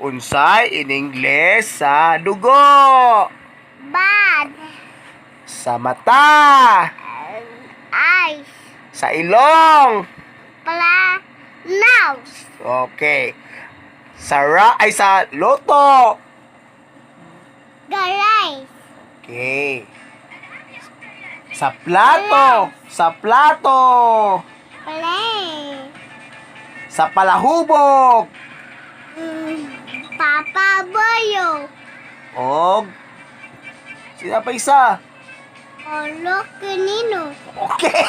Unsay in English sa dugo? Bad. Sa mata. Eyes. Sa ilong. Nose. Okay. Sa loto. Garay. Okay. Sa plato. Sa plato. Play. Sa palahubog. Papa Boyo. Og sino pa isa? Olo Canino. Okay.